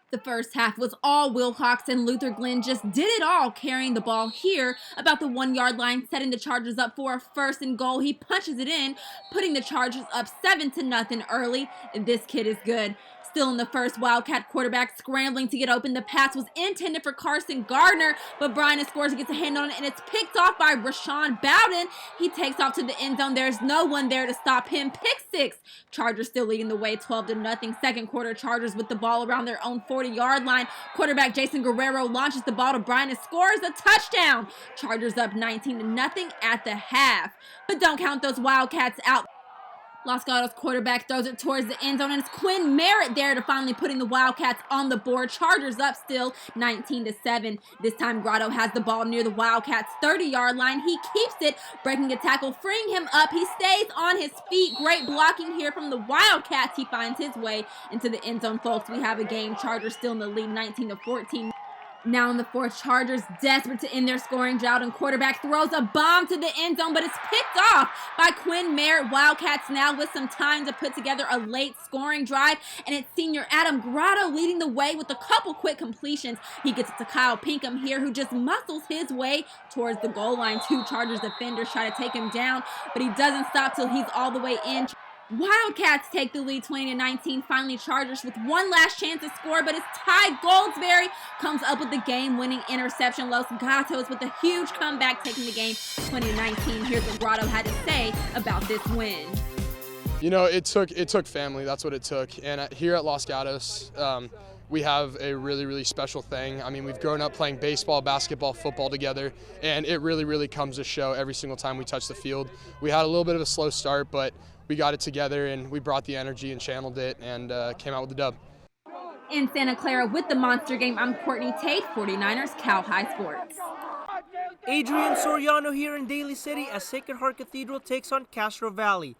The first half was all Wilcox, and Luther Glenn just did it all, carrying the ball here about the 1-yard line, setting the Chargers up for a 1st and goal. He punches it in, putting the Chargers up 7-0 early. This kid is good. Still in the first, Wildcat quarterback scrambling to get open. The pass was intended for Carson Gardner, but Brian scores and gets a hand on it, and it's picked off by Rashawn Bowden. He takes off to the end zone. There's no one there to stop him. Pick 6. Chargers still leading the way 12-0. Second quarter, Chargers with the ball around their own 40-yard line. Quarterback Jason Guerrero launches the ball to Brian and scores a touchdown. Chargers up 19-0 at the half. But don't count those Wildcats out. Los Gatos quarterback throws it towards the end zone, and it's Quinn Merritt there to finally putting the Wildcats on the board. Chargers up still 19-7. This time Grotto has the ball near the Wildcats 30-yard line. He keeps it, breaking a tackle, freeing him up. He stays on his feet. Great blocking here from the Wildcats. He finds his way into the end zone, folks. We have a game. Chargers still in the lead 19-14. Now in the fourth, Chargers desperate to end their scoring drought, and quarterback throws a bomb to the end zone, but it's picked off by Quinn Merritt. Wildcats now with some time to put together a late scoring drive, and it's senior Adam Grotto leading the way with a couple quick completions. He gets it to Kyle Pinkham here, who just muscles his way towards the goal line. Two Chargers defenders try to take him down, but he doesn't stop till he's all the way in. Wildcats take the lead 20-19. Finally, Chargers with one last chance to score, but it's Ty Goldsberry comes up with the game-winning interception. Los Gatos with a huge comeback, taking the game 20-19. Here's what Grotto had to say about this win. You know, it took family. That's what it took. And here at Los Gatos, we have a really, really special thing. I mean, we've grown up playing baseball, basketball, football together, and it really, really comes to show every single time we touch the field. We had a little bit of a slow start, but we got it together, and we brought the energy and channeled it, and came out with the dub. In Santa Clara with the Monster Game, I'm Courtney Tate, 49ers Cal High Sports. Adrian Soriano here in Daly City as Sacred Heart Cathedral takes on Castro Valley.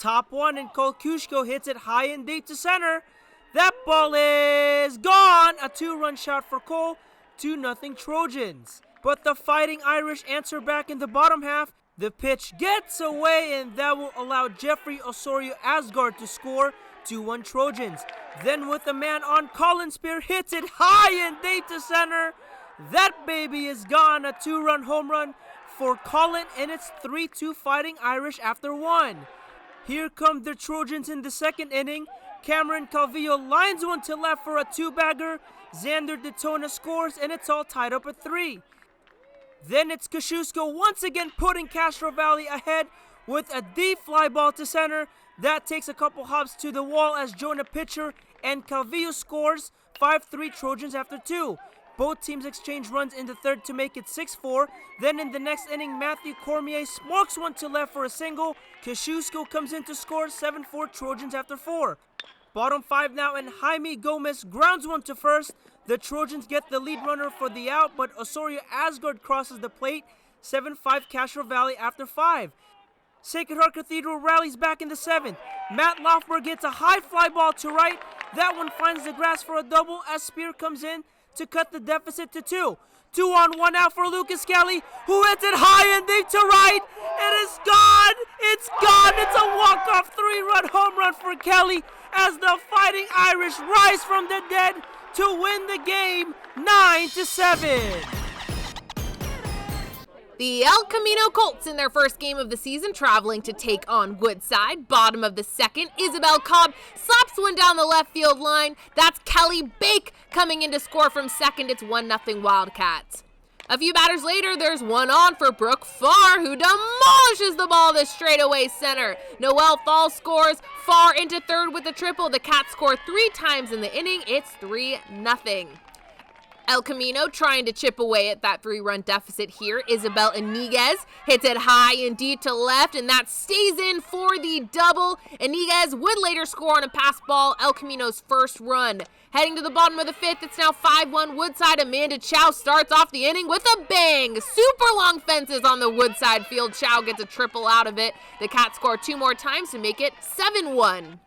Top 1, and Cole Kushko hits it high and deep to center. That ball is gone! A 2-run shot for Cole, 2-0 Trojans. But the Fighting Irish answer back in the bottom half. The pitch gets away, and that will allow Jeffrey Osorio Asgard to score, 2-1 Trojans. Then with the man on, Colin Spear hits it high and deep to center. That baby is gone, a 2-run home run for Colin, and it's 3-2 Fighting Irish after 1. Here come the Trojans in the second inning. Cameron Calvillo lines one to left for a 2-bagger. Xander Detona scores, and it's all tied up at 3. Then it's Kosciuszko once again putting Castro Valley ahead with a deep fly ball to center. That takes a couple hops to the wall as Jonah Pitcher and Calvillo scores, 5-3 Trojans after 2. Both teams exchange runs in the third to make it 6-4. Then in the next inning, Matthew Cormier smokes one to left for a single. Kosciuszko comes in to score, 7-4 Trojans after 4. Bottom 5 now, and Jaime Gomez grounds one to first. The Trojans get the lead runner for the out, but Osorio Asgard crosses the plate, 7-5 Castro Valley after 5. Sacred Heart Cathedral rallies back in the 7th. Matt Lofberg gets a high fly ball to right, That one finds the grass for a double as Spear comes in to cut the deficit to 2. 2 on 1 out for Lucas Kelly, who hits it high and deep to right. It is gone! It's gone! It's a walk-off 3-run home run for Kelly as the Fighting Irish rise from the dead to win the game 9-7. The El Camino Colts in their first game of the season traveling to take on Woodside. Bottom of the second, Isabel Cobb slaps one down the left field line. That's Kelly Bake coming in to score from second. It's 1-0 Wildcats. A few batters later, there's one on for Brooke Farr, who demolishes the ball to straightaway center. Noelle Fall scores. Farr into third with a triple. The Cats score 3 times in the inning. It's 3-0. El Camino trying to chip away at that 3-run deficit here. Isabel Iniguez hits it high and deep to left, and that stays in for the double. Iniguez would later score on a pass ball, El Camino's first run. Heading to the bottom of the 5th, it's now 5-1 Woodside. Amanda Chow starts off the inning with a bang. Super long fences on the Woodside field. Chow gets a triple out of it. The Cats score 2 more times to make it 7-1.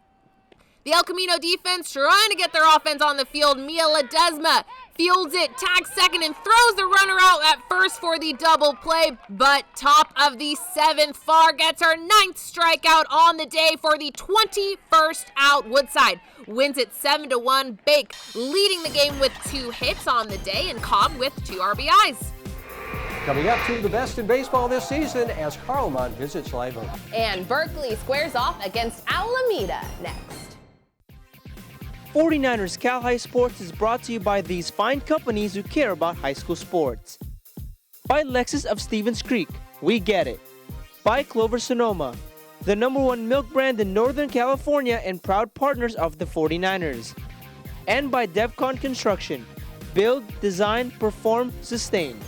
The El Camino defense trying to get their offense on the field. Mia Ledesma fields it, tags second, and throws the runner out at first for the double play. But top of the 7th, Farr gets her 9th strikeout on the day for the 21st out. Woodside wins it 7-1. Bake leading the game with 2 hits on the day, and Cobb with 2 RBIs. Coming up to the best in baseball this season as Carlmont visits Live Oak. And Berkeley squares off against Alameda next. 49ers Cal High Sports is brought to you by these fine companies who care about high school sports. By Lexus of Stevens Creek, we get it. By Clover Sonoma, the #1 milk brand in Northern California and proud partners of the 49ers. And by Devcon Construction, build, design, perform, sustain.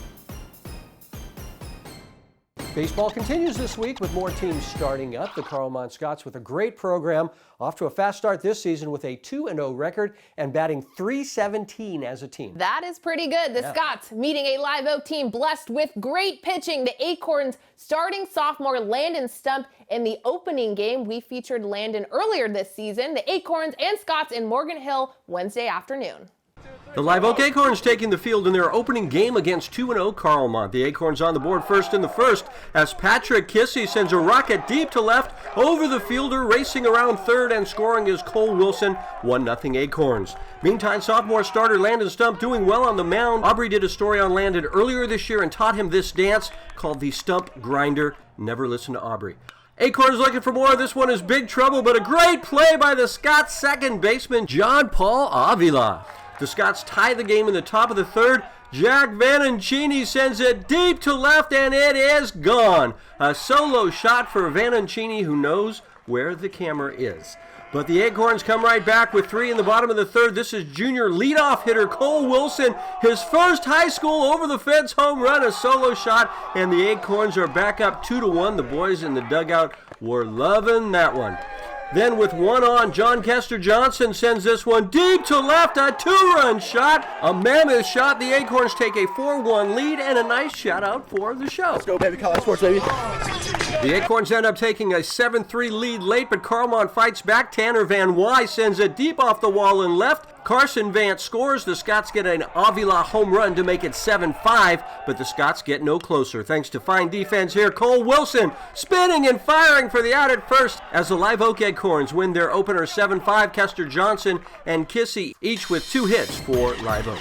Baseball continues this week with more teams starting up. The Carlmont Scots with a great program, off to a fast start this season with a 2-0 record and batting .317 as a team. That is pretty good. The Scots meeting a Live Oak team blessed with great pitching. The Acorns starting sophomore Landon Stump in the opening game. We featured Landon earlier this season. The Acorns and Scots in Morgan Hill Wednesday afternoon. The Live Oak Acorns taking the field in their opening game against 2-0 Carlmont. The Acorns on the board first in the first as Patrick Kissy sends a rocket deep to left over the fielder, racing around third, and scoring is Cole Wilson. 1-0 Acorns. Meantime, sophomore starter Landon Stump doing well on the mound. Aubrey did a story on Landon earlier this year and taught him this dance called the Stump Grinder. Never listen to Aubrey. Acorns looking for more. This one is big trouble, but a great play by the Scots second baseman John Paul Avila. The Scots tie the game in the top of the 3rd. Jack Vannancini sends it deep to left, and it is gone. A solo shot for Vannancini, who knows where the camera is. But the Acorns come right back with 3 in the bottom of the 3rd. This is junior leadoff hitter Cole Wilson, his first high school over-the-fence home run, a solo shot, and the Acorns are back up 2-1. The boys in the dugout were loving that one. Then with 1 on, John Kester Johnson sends this one deep to left, a 2-run shot, a mammoth shot. The Acorns take a 4-1 lead, and a nice shout out for the show. Let's go, baby. College sports, baby. The Acorns end up taking a 7-3 lead late, but Carlmont fights back. Tanner Van Wy sends it deep off the wall and left. Carson Vance scores. The Scots get an Avila home run to make it 7-5, but the Scots get no closer thanks to fine defense here. Cole Wilson spinning and firing for the out at first as the Live Oak Acorns win their opener 7-5. Kester Johnson and Kissy each with 2 hits for Live Oak.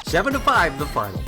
7-5 the final.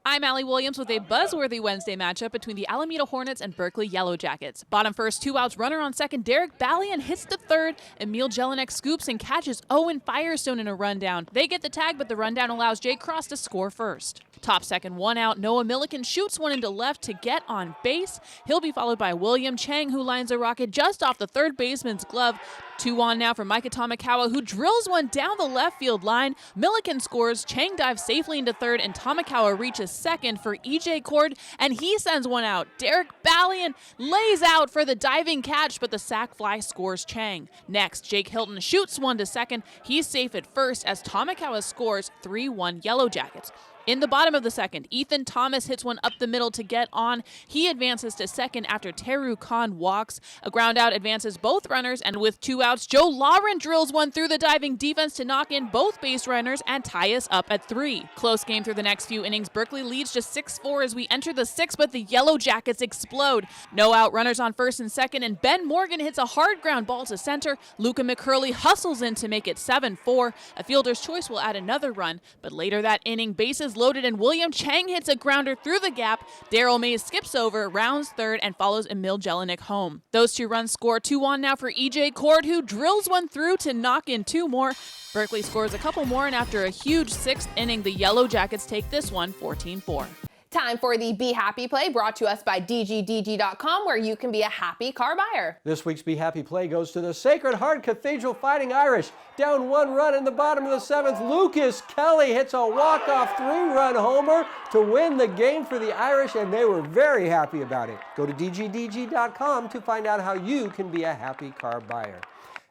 I'm Allie Williams with a buzzworthy Wednesday matchup between the Alameda Hornets and Berkeley Yellow Jackets. Bottom first, 2 outs, runner on second. Derek Ballion hits the third. Emil Jelinek scoops and catches Owen Firestone in a rundown. They get the tag, but the rundown allows Jake Cross to score first. Top second, 1 out. Noah Milliken shoots one into left to get on base. He'll be followed by William Chang, who lines a rocket just off the third baseman's glove. 2 on now for Micah Tamakawa, who drills one down the left field line. Milliken scores, Chang dives safely into third, and Tamakawa reaches second for EJ Cord, and he sends one out. Derek Ballion lays out for the diving catch, but the sac fly scores Chang. Next, Jake Hilton shoots one to second. He's safe at first as Tamakawa scores 3-1 Yellow Jackets. In the bottom of the second, Ethan Thomas hits one up the middle to get on. He advances to second after Teru Khan walks. A ground out advances both runners, and with 2 outs, Joe Lauren drills one through the diving defense to knock in both base runners and tie us up at 3. Close game through the next few innings. Berkeley leads just 6-4 as we enter the 6th, but the Yellow Jackets explode. No out runners on first and second, and Ben Morgan hits a hard ground ball to center. Luca McCurley hustles in to make it 7-4. A fielder's choice will add another run, but later that inning, bases loaded and William Chang hits a grounder through the gap. Daryl Mays skips over, rounds third, and follows Emil Jelinek home. Those 2 runs score. 2-1 now for EJ Cord, who drills one through to knock in 2 more. Berkeley scores a couple more, and after a huge 6th inning, the Yellow Jackets take this one 14-4. Time for the Be Happy Play, brought to us by DGDG.com, where you can be a happy car buyer. This week's Be Happy Play goes to the Sacred Heart Cathedral Fighting Irish. Down 1 run in the bottom of the 7th, Lucas Kelly hits a walk-off 3-run homer to win the game for the Irish, and they were very happy about it. Go to DGDG.com to find out how you can be a happy car buyer.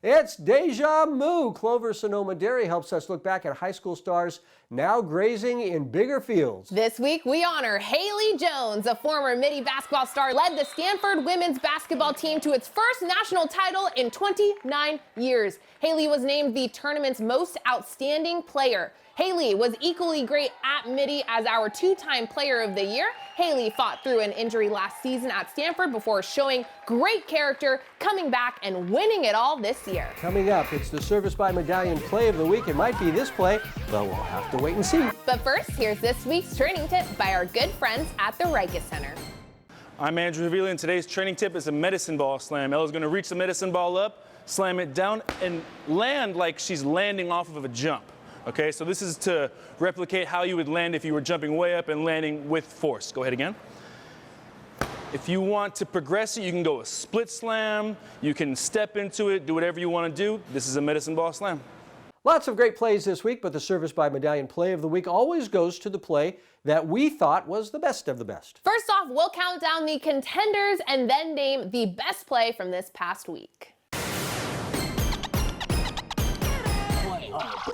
It's Deja Moo. Clover Sonoma Dairy helps us look back at high school stars now grazing in bigger fields. This week, we honor Haley Jones, a former Midi basketball star, led the Stanford women's basketball team to its first national title in 29 years. Haley was named the tournament's most outstanding player. Haley was equally great at Midi as our 2-time player of the year. Haley fought through an injury last season at Stanford before showing great character, coming back and winning it all this year. Coming up, it's the Service by Medallion Play of the Week. It might be this play, but we'll have to wait and see. But first, here's this week's training tip by our good friends at the Riga Center. I'm Andrew Havili, and today's training tip is a medicine ball slam. Ella's going to reach the medicine ball up, slam it down, and land like she's landing off of a jump. Okay, so this is to replicate how you would land if you were jumping way up and landing with force. Go ahead again. If you want to progress it, you can go a split slam, you can step into it, do whatever you want to do. This is a medicine ball slam. Lots of great plays this week, but the Service by Medallion Play of the Week always goes to the play that we thought was the best of the best. First off, we'll count down the contenders and then name the best play from this past week.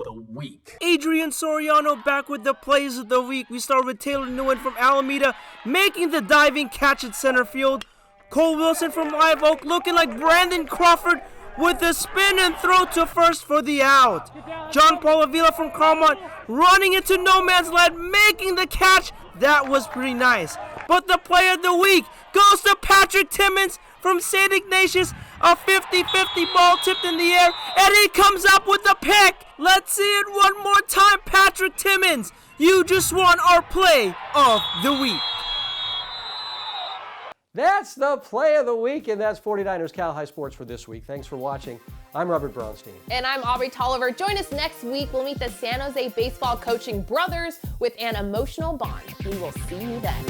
The week. Adrian Soriano back with the plays of the week. We start with Taylor Nguyen from Alameda making the diving catch at center field. Cole Wilson from Live Oak looking like Brandon Crawford with a spin and throw to first for the out. John Paul Avila from Carmont running into no man's land making the catch. That was pretty nice. But the play of the week goes to Patrick Timmons from St. Ignatius. A 50-50 ball tipped in the air, and he comes up with the pick. Let's see it one more time, Patrick Timmons. You just won our play of the week. That's the play of the week, and that's 49ers Cal High Sports for this week. Thanks for watching. I'm Robert Braunstein. And I'm Aubrey Tolliver. Join us next week. We'll meet the San Jose baseball coaching brothers with an emotional bond. We will see you then.